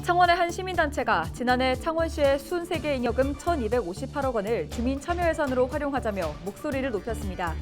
창원의 한 시민단체가 지난해 창원시의 순세계잉여금 1,258억 원을 주민 참여 예산으로 활용하자며 목소리를 높였습니다.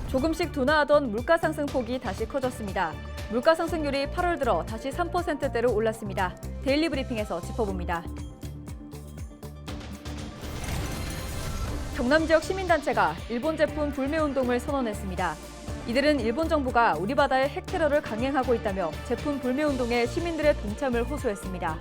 조금씩 둔화하던 물가 상승 폭이 다시 커졌습니다. 물가 상승률이 8월 들어 다시 3%대로 올랐습니다. 데일리 브리핑에서 짚어봅니다. 경남 지역 시민단체가 일본 제품 불매 운동을 선언했습니다. 이들은 일본 정부가 우리 바다에 핵테러를 강행하고 있다며 제품 불매 운동에 시민들의 동참을 호소했습니다.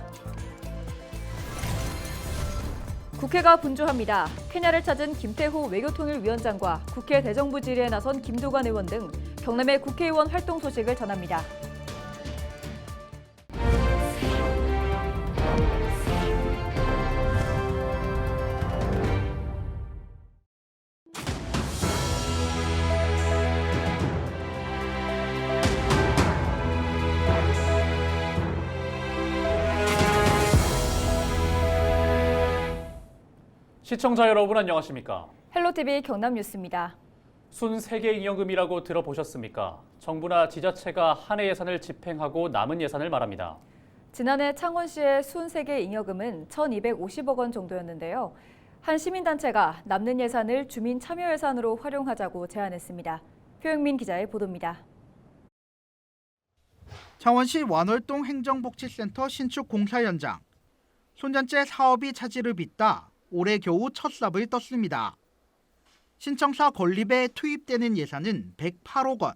국회가 분주합니다. 케냐를 찾은 김태호 외교통일위원장과 국회 대정부 질의에 나선 김두관 의원 등 경남의 국회의원 활동 소식을 전합니다. 시청자 여러분 안녕하십니까? 헬로티비 경남 뉴스입니다. 순세계잉여금이라고 들어보셨습니까? 정부나 지자체가 한 해 예산을 집행하고 남은 예산을 말합니다. 지난해 창원시의 순세계잉여금은 1,250억 원 정도였는데요. 한 시민단체가 남는 예산을 주민 참여 예산으로 활용하자고 제안했습니다. 표영민 기자의 보도입니다. 창원시 완월동 행정복지센터 신축 공사 현장. 손전제 사업이 차질을 빚다 올해 겨우 첫 삽을 떴습니다. 신청사 건립에 투입되는 예산은 108억 원.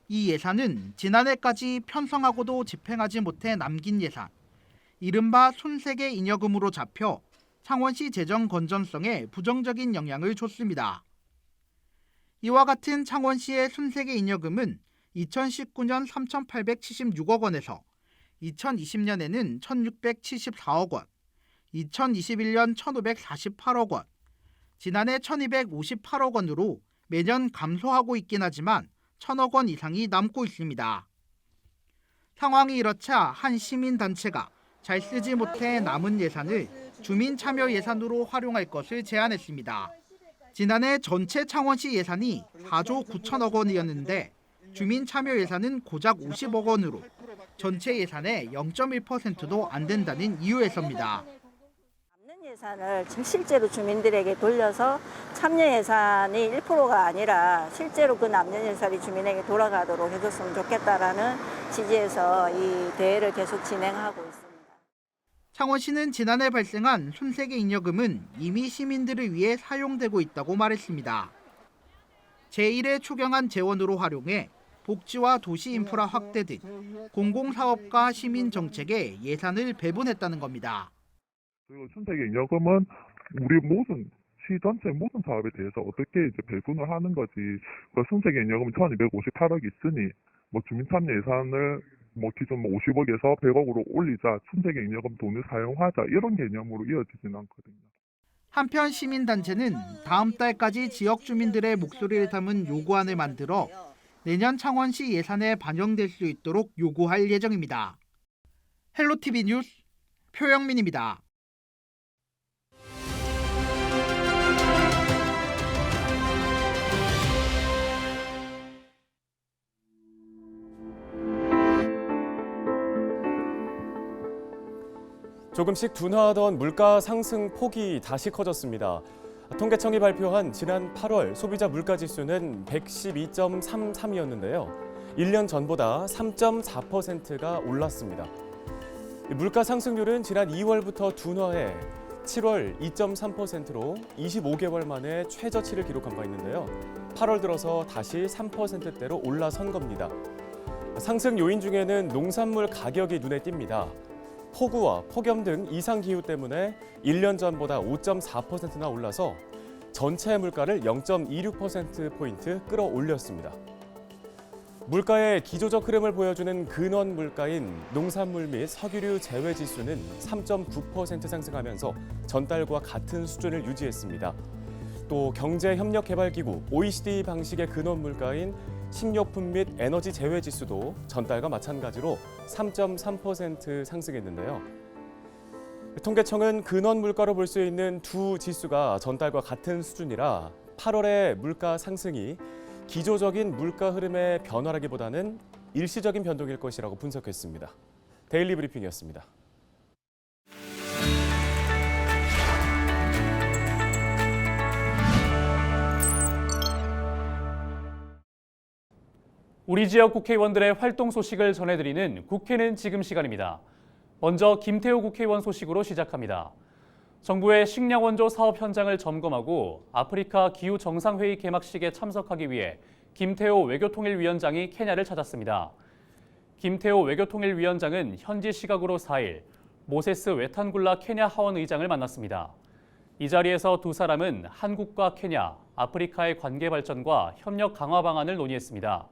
이 예산은 지난해까지 편성하고도 집행하지 못해 남긴 예산, 이른바 순세계잉여금으로 잡혀 창원시 재정 건전성에 부정적인 영향을 줬습니다. 이와 같은 창원시의 순세계잉여금은 2019년 3,876억 원에서 2020년에는 1,674억 원, 2021년 1,548억 원, 지난해 1,258억 원으로 매년 감소하고 있긴 하지만 1,000억 원 이상이 남고 있습니다. 상황이 이렇자 한 시민단체가 잘 쓰지 못해 남은 예산을 주민 참여 예산으로 활용할 것을 제안했습니다. 지난해 전체 창원시 예산이 4조 9천억 원이었는데 주민 참여 예산은 고작 50억 원으로 전체 예산의 0.1%도 안 된다는 이유에서입니다. 예산을 지금 실제로 주민들에게 돌려서 참여 예산이 1%가 아니라 실제로 그 남는 예산이 주민에게 돌아가도록 해줬으면 좋겠다라는 취지에서 이 대회를 계속 진행하고 있습니다. 창원시는 지난해 발생한 순세계잉여금은 이미 시민들을 위해 사용되고 있다고 말했습니다. 제1의 초경안 재원으로 활용해 복지와 도시 인프라 확대 등 공공사업과 시민 정책에 예산을 배분했다는 겁니다. 그리고 순세계잉여금은 우리 모든 시 전체 모든 사업에 대해서 어떻게 이제 배분을 하는 거지. 그 순세계잉여금은 1,258억이 있으니 뭐 주민참여 예산을 뭐 기존 50억에서 100억으로 올리자, 순세계잉여금 돈을 사용하자 이런 개념으로 이어지지는 않거든요. 한편 시민단체는 다음 달까지 지역 주민들의 목소리를 담은 요구안을 만들어 내년 창원시 예산에 반영될 수 있도록 요구할 예정입니다. 헬로티비 뉴스 표영민입니다. 조금씩 둔화하던 물가 상승 폭이 다시 커졌습니다. 통계청이 발표한 지난 8월 소비자 물가지수는 112.33이었는데요. 1년 전보다 3.4%가 올랐습니다. 물가 상승률은 지난 2월부터 둔화해 7월 2.3%로 25개월 만에 최저치를 기록한 바 있는데요. 8월 들어서 다시 3%대로 올라선 겁니다. 상승 요인 중에는 농산물 가격이 눈에 띕니다. 폭우와 폭염 등 이상기후 때문에 1년 전보다 5.4%나 올라서 전체 물가를 0.26%포인트 끌어올렸습니다. 물가의 기조적 흐름을 보여주는 근원 물가인 농산물 및 석유류 제외 지수는 3.9% 상승하면서 전달과 같은 수준을 유지했습니다. 또 경제협력개발기구 OECD 방식의 근원 물가인 식료품 및 에너지 제외 지수도 전달과 마찬가지로 3.3% 상승했는데요. 통계청은 근원 물가로 볼 수 있는 두 지수가 전달과 같은 수준이라 8월의 물가 상승이 기조적인 물가 흐름의 변화라기보다는 일시적인 변동일 것이라고 분석했습니다. 데일리 브리핑이었습니다. 우리 지역 국회의원들의 활동 소식을 전해드리는 국회는 지금 시간입니다. 먼저 김태호 국회의원 소식으로 시작합니다. 정부의 식량원조 사업 현장을 점검하고 아프리카 기후 정상회의 개막식에 참석하기 위해 김태호 외교통일위원장이 케냐를 찾았습니다. 김태호 외교통일위원장은 현지 시각으로 4일 모세스 웨탄굴라 케냐 하원 의장을 만났습니다. 이 자리에서 두 사람은 한국과 케냐, 아프리카의 관계 발전과 협력 강화 방안을 논의했습니다.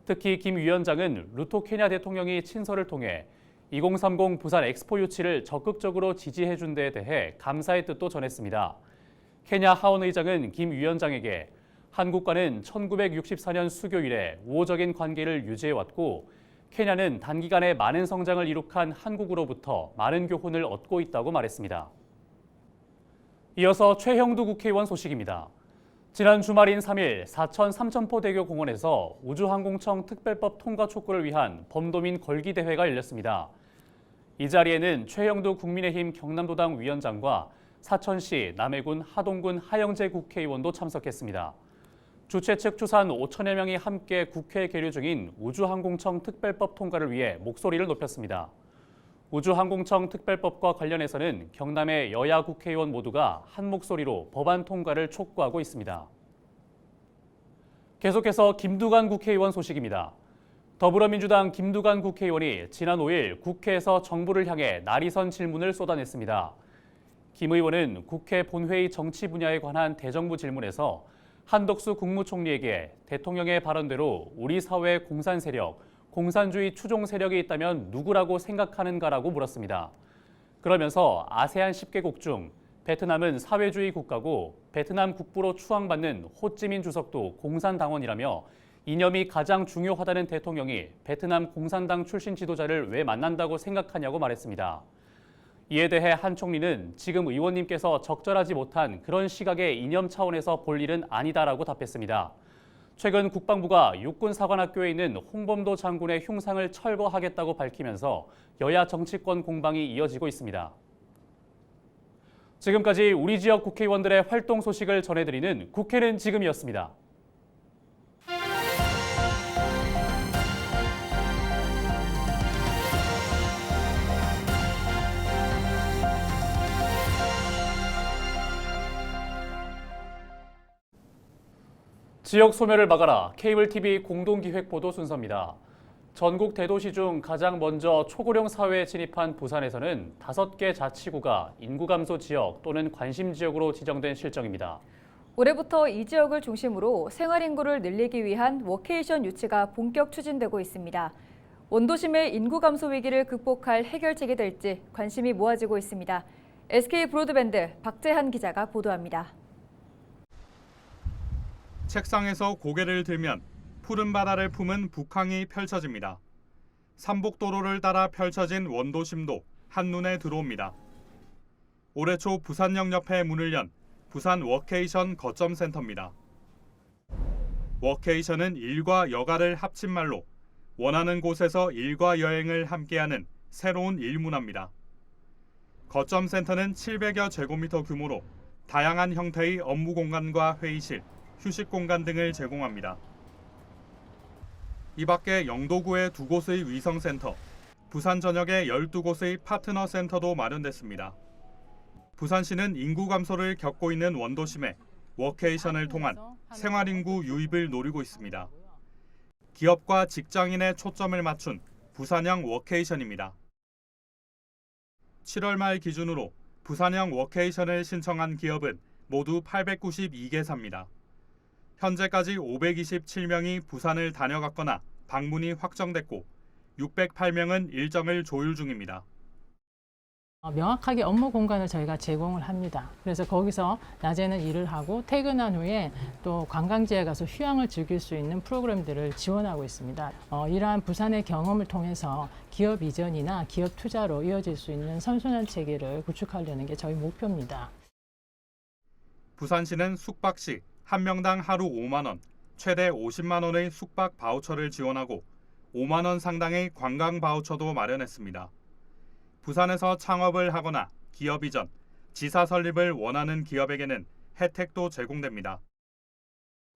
특히 김 위원장은 루토 케냐 대통령이 친서를 통해 2030 부산 엑스포 유치를 적극적으로 지지해준 데에 대해 감사의 뜻도 전했습니다. 케냐 하원 의장은 김 위원장에게 한국과는 1964년 수교 이래 우호적인 관계를 유지해왔고 케냐는 단기간에 많은 성장을 이룩한 한국으로부터 많은 교훈을 얻고 있다고 말했습니다. 이어서 최형두 국회의원 소식입니다. 지난 주말인 3일 사천 삼천포대교 공원에서 우주항공청 특별법 통과 촉구를 위한 범도민 걸기 대회가 열렸습니다. 이 자리에는 최형두 국민의힘 경남도당 위원장과 사천시 남해군 하동군 하영재 국회의원도 참석했습니다. 주최 측 추산 5천여 명이 함께 국회에 계류 중인 우주항공청 특별법 통과를 위해 목소리를 높였습니다. 우주항공청 특별법과 관련해서는 경남의 여야 국회의원 모두가 한 목소리로 법안 통과를 촉구하고 있습니다. 계속해서 김두관 국회의원 소식입니다. 더불어민주당 김두관 국회의원이 지난 5일 국회에서 정부를 향해 날이선 질문을 쏟아냈습니다. 김 의원은 국회 본회의 정치 분야에 관한 대정부 질문에서 한덕수 국무총리에게 대통령의 발언대로 우리 사회의 공산 세력, 공산주의 추종 세력이 있다면 누구라고 생각하는가라고 물었습니다. 그러면서 아세안 10개국 중 베트남은 사회주의 국가고 베트남 국부로 추앙받는 호찌민 주석도 공산당원이라며 이념이 가장 중요하다는 대통령이 베트남 공산당 출신 지도자를 왜 만난다고 생각하냐고 말했습니다. 이에 대해 한 총리는 지금 의원님께서 적절하지 못한 그런 시각의 이념 차원에서 볼 일은 아니다라고 답했습니다. 최근 국방부가 육군사관학교에 있는 홍범도 장군의 흉상을 철거하겠다고 밝히면서 여야 정치권 공방이 이어지고 있습니다. 지금까지 우리 지역 국회의원들의 활동 소식을 전해드리는 국회는 지금이었습니다. 지역 소멸을 막아라. 케이블 TV 공동기획보도 순서입니다. 전국 대도시 중 가장 먼저 초고령 사회에 진입한 부산에서는 5개 자치구가 인구 감소 지역 또는 관심 지역으로 지정된 실정입니다. 올해부터 이 지역을 중심으로 생활 인구를 늘리기 위한 워케이션 유치가 본격 추진되고 있습니다. 원도심의 인구 감소 위기를 극복할 해결책이 될지 관심이 모아지고 있습니다. SK 브로드밴드 박재한 기자가 보도합니다. 책상에서 고개를 들면 푸른 바다를 품은 북항이 펼쳐집니다. 삼복도로를 따라 펼쳐진 원도심도 한눈에 들어옵니다. 올해 초 부산역 옆에 문을 연 부산 워케이션 거점센터입니다. 워케이션은 일과 여가를 합친 말로 원하는 곳에서 일과 여행을 함께하는 새로운 일문화입니다. 거점센터는 700여 제곱미터 규모로 다양한 형태의 업무 공간과 회의실, 휴식 공간 등을 제공합니다. 이 밖에 영도구에 2곳의 위성센터, 부산 전역에 12곳의 파트너 센터도 마련됐습니다. 부산시는 인구 감소를 겪고 있는 원도심에 워케이션을 통한 생활인구 유입을 노리고 있습니다. 기업과 직장인의 초점을 맞춘 부산형 워케이션입니다. 7월 말 기준으로 부산형 워케이션을 신청한 기업은 모두 892개사입니다. 현재까지 527명이 부산을 다녀갔거나 방문이 확정됐고 608명은 일정을 조율 중입니다. 명확하게 업무 공간을 저희가 제공을 합니다. 그래서 거기서 낮에는 일을 하고 퇴근한 후에 또 관광지에 가서 휴양을 즐길 수 있는 프로그램들을 지원하고 있습니다. 이러한 부산의 경험을 통해서 기업 이전이나 기업 투자로 이어질 수 있는 선순환 체계를 구축하려는 게 저희 목표입니다. 부산시는 숙박 시 한 명당 하루 5만 원, 최대 50만 원의 숙박 바우처를 지원하고 5만 원 상당의 관광 바우처도 마련했습니다. 부산에서 창업을 하거나 기업 이전, 지사 설립을 원하는 기업에게는 혜택도 제공됩니다.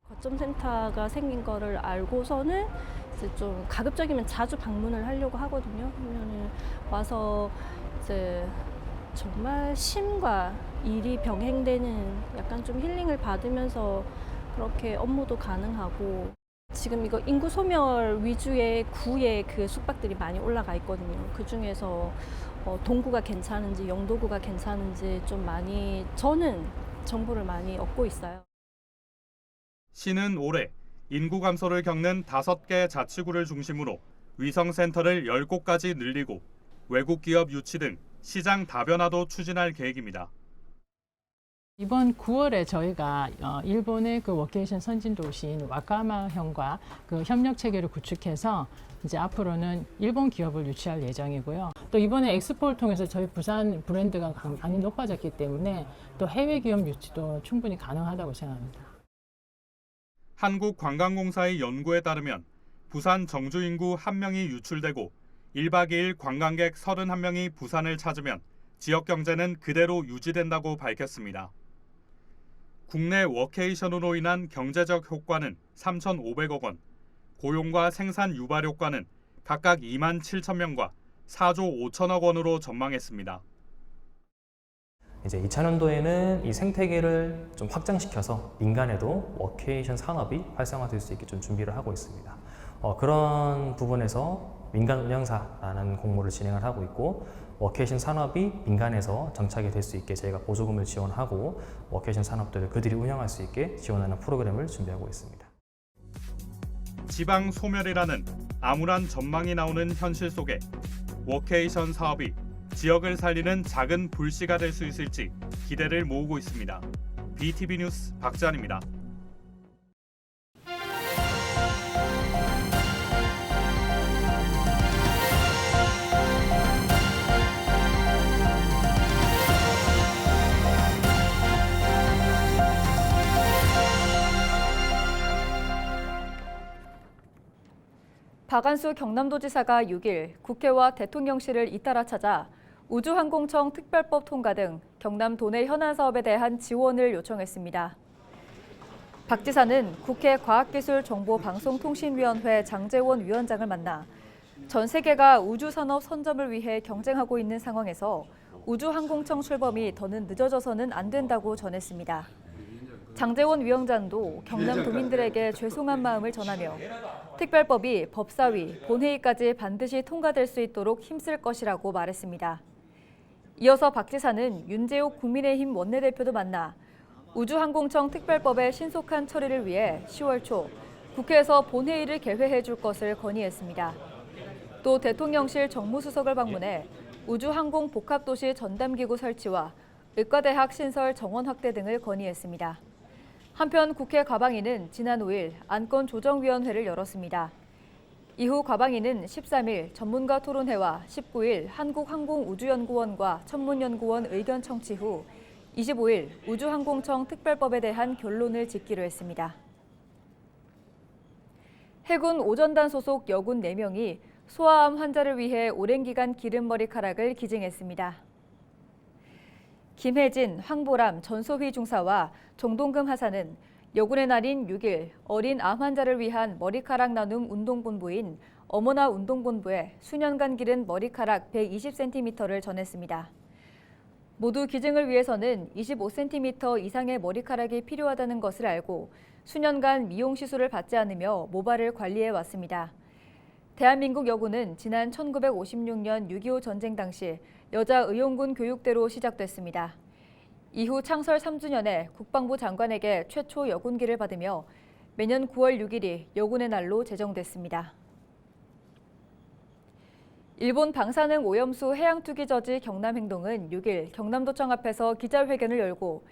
거점 센터가 생긴 거를 알고서는 이제 좀 가급적이면 자주 방문을 하려고 하거든요. 그러면은 와서 이제 정말 심과 일이 병행되는 약간 좀 힐링을 받으면서 그렇게 업무도 가능하고, 지금 이거 인구 소멸 위주의 구의 그 숙박들이 많이 올라가 있거든요. 그 중에서 동구가 괜찮은지 영도구가 괜찮은지 좀 많이 저는 정보를 많이 얻고 있어요. 시는 올해 인구 감소를 겪는 5개 자치구를 중심으로 위성센터를 10곳까지 늘리고 외국 기업 유치 등 시장 다변화도 추진할 계획입니다. 이번 9월에 저희가 일본의 그 워케이션 선진 도시인 와카마현과 그 협력 체계를 구축해서 이제 앞으로는 일본 기업을 유치할 예정이고요. 또 이번에 엑스포를 통해서 저희 부산 브랜드가 많이 높아졌기 때문에 또 해외 기업 유치도 충분히 가능하다고 생각합니다. 한국관광공사의 연구에 따르면 부산 정주 인구 1명이 유출되고 1박 2일 관광객 31명이 부산을 찾으면 지역 경제는 그대로 유지된다고 밝혔습니다. 국내 워케이션으로 인한 경제적 효과는 3,500억 원, 고용과 생산 유발 효과는 각각 2만 7천 명과 4조 5천억 원으로 전망했습니다. 이제 2000년도에는 이 생태계를 좀 확장시켜서 민간에도 워케이션 산업이 활성화될 수 있게 좀 준비를 하고 있습니다. 그런 부분에서 민간 운영사라는 공모를 진행을 하고 있고, 워케이션 산업이 민간에서 정착이 될 수 있게 저희가 보조금을 지원하고 워케이션 산업들을 그들이 운영할 수 있게 지원하는 프로그램을 준비하고 있습니다. 지방 소멸이라는 암울한 전망이 나오는 현실 속에 워케이션 사업이 지역을 살리는 작은 불씨가 될 수 있을지 기대를 모으고 있습니다. BTV 뉴스 박지한입니다. 박안수 경남도지사가 6일 국회와 대통령실을 잇따라 찾아 우주항공청 특별법 통과 등 경남 도내 현안 사업에 대한 지원을 요청했습니다. 박 지사는 국회 과학기술정보방송통신위원회 장제원 위원장을 만나 전 세계가 우주산업 선점을 위해 경쟁하고 있는 상황에서 우주항공청 출범이 더는 늦어져서는 안 된다고 전했습니다. 장제원 위원장도 경남 도민들에게 죄송한 마음을 전하며 특별법이 법사위, 본회의까지 반드시 통과될 수 있도록 힘쓸 것이라고 말했습니다. 이어서 박 지사는 윤재옥 국민의힘 원내대표도 만나 우주항공청 특별법의 신속한 처리를 위해 10월 초 국회에서 본회의를 개회해 줄 것을 건의했습니다. 또 대통령실 정무수석을 방문해 우주항공 복합도시 전담기구 설치와 의과대학 신설 정원 확대 등을 건의했습니다. 한편 국회 과방위는 지난 5일 안건조정위원회를 열었습니다. 이후 과방위는 13일 전문가 토론회와 19일 한국항공우주연구원과 천문연구원 의견 청취 후 25일 우주항공청 특별법에 대한 결론을 짓기로 했습니다. 해군 오전단 소속 여군 4명이 소아암 환자를 위해 오랜 기간 기른 머리카락을 기증했습니다. 김혜진, 황보람, 전소휘 중사와 정동금 하사는 여군의 날인 6일 어린 암 환자를 위한 머리카락 나눔 운동본부인 어머나 운동본부에 수년간 기른 머리카락 120cm를 전했습니다. 모두 기증을 위해서는 25cm 이상의 머리카락이 필요하다는 것을 알고 수년간 미용 시술을 받지 않으며 모발을 관리해 왔습니다. 대한민국 여군은 지난 1956년 6.25 전쟁 당시 여자 의용군 교육대로 시작됐습니다. 이후 창설 3주년에 국방부 장관에게 최초 여군기를 받으며 매년 9월 6일이 여군의 날로 제정됐습니다. 일본 방사능 오염수 해양투기 저지 경남행동은 6일 경남도청 앞에서 기자회견을 열고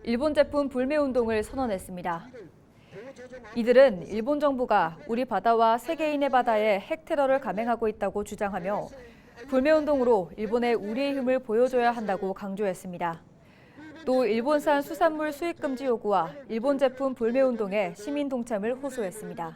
일본 제품 불매운동을 선언했습니다. 이들은 일본 정부가 우리 바다와 세계인의 바다에 핵테러를 감행하고 있다고 주장하며 불매운동으로 일본에 우리의 힘을 보여줘야 한다고 강조했습니다. 또 일본산 수산물 수입 금지 요구와 일본 제품 불매운동에 시민 동참을 호소했습니다.